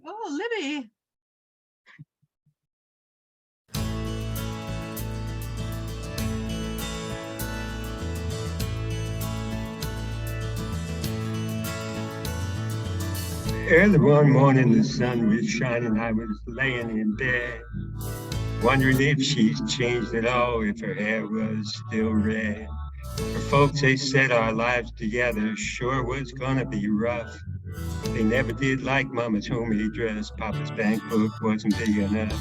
Oh, Libby. Early one morning, the sun was shining. I was laying in bed, wondering if she's changed at all, if her hair was still red. Her folks, they said our lives together sure was gonna be rough. They never did like Mama's homemade dress. Papa's bank book wasn't big enough.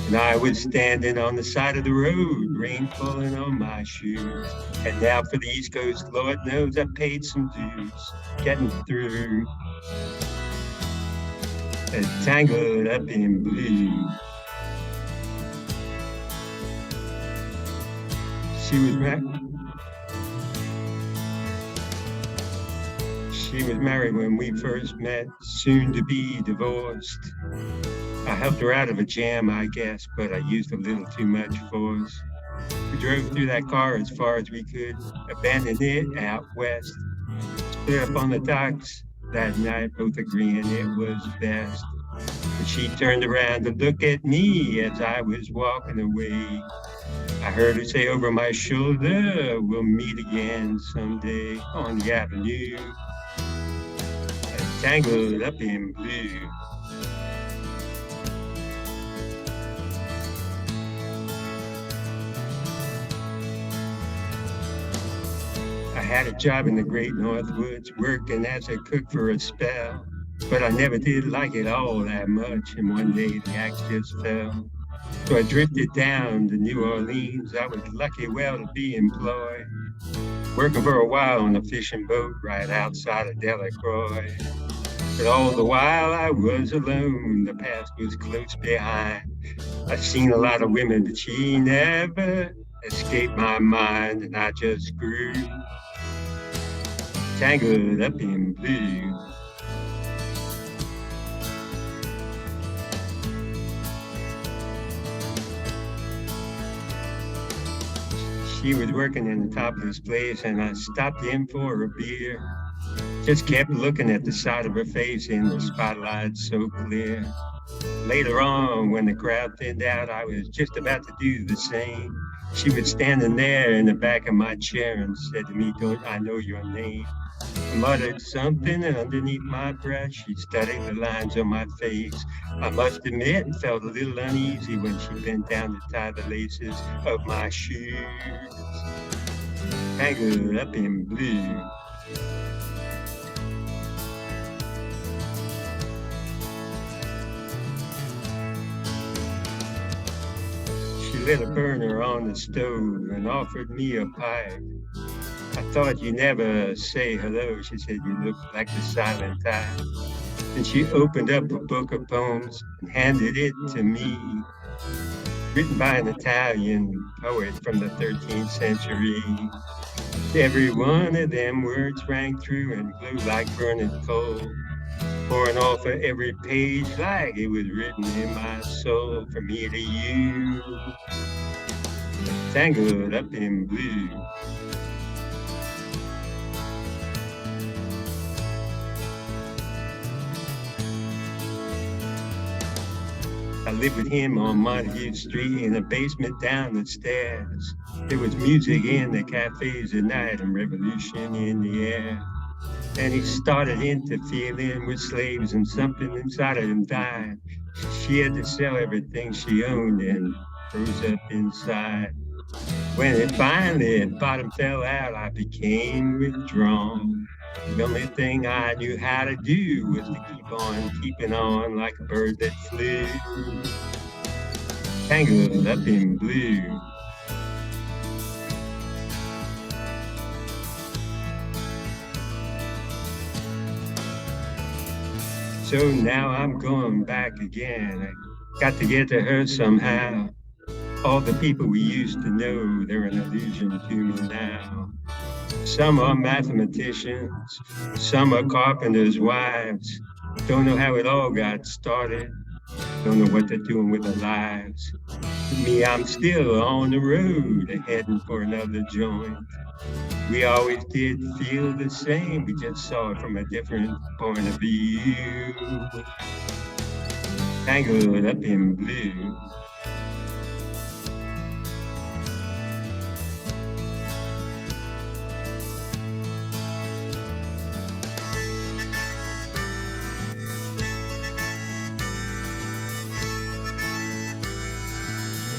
And I was standing on the side of the road, rain falling on my shoes. And now for the East Coast, Lord knows I paid some dues, getting through. Tangled up in blue. She was married when we first met, soon to be divorced. I helped her out of a jam, I guess, but I used a little too much force. We drove through that car as far as we could, abandoned it out west. Stood up on the docks that night, both agreeing it was best. But she turned around to look at me as I was walking away. I heard her say over my shoulder, we'll meet again someday on the avenue, tangled up in blue. I had a job in the great Northwoods, working as a cook for a spell, but I never did like it all that much, and one day the axe just fell. So I drifted down to New Orleans. I was lucky well to be employed, working for a while on a fishing boat right outside of Delacroix. But all the while I was alone, the past was close behind. I've seen a lot of women, but she never escaped my mind, and I just grew tangled up in blue. She was working in the topless place, and I stopped in for a beer. Just kept looking at the side of her face in the spotlight so clear. Later on, when the crowd thinned out, I was just about to do the same. She was standing there in the back of my chair and said to me, "Don't I know your name?" I muttered something underneath my breath. She studied the lines on my face. I must admit, felt a little uneasy when she bent down to tie the laces of my shoes. Tangled up in blue. She lit a burner on the stove and offered me a pipe. I thought you never say hello. She said you look like the silent type. And she opened up a book of poems and handed it to me, written by an Italian poet from the 13th century. Every one of them words rang through and blew like burning coal, pouring off of every page like it was written in my soul, from me to you, tangled up in blue. I lived with him on Montague Street in a basement down the stairs. There was music in the cafes at night and revolution in the air. And he started interfering with slaves, and something inside of him died. She had to sell everything she owned and froze up inside. When it finally bottom fell out, I became withdrawn. The only thing I knew how to do was to keep on keeping on like a bird that flew, tangled up in blue. So now I'm going back again. I got to get to her somehow. All the people we used to know, they're an illusion to me now. Some are mathematicians, some are carpenters' wives. Don't know how it all got started. Don't know what they're doing with their lives. Me, I'm still on the road, heading for another joint. We always did feel the same, we just saw it from a different point of view. Tangled up in blue. I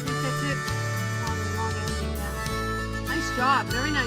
think that's it. Long ending now. Nice job. Very nice.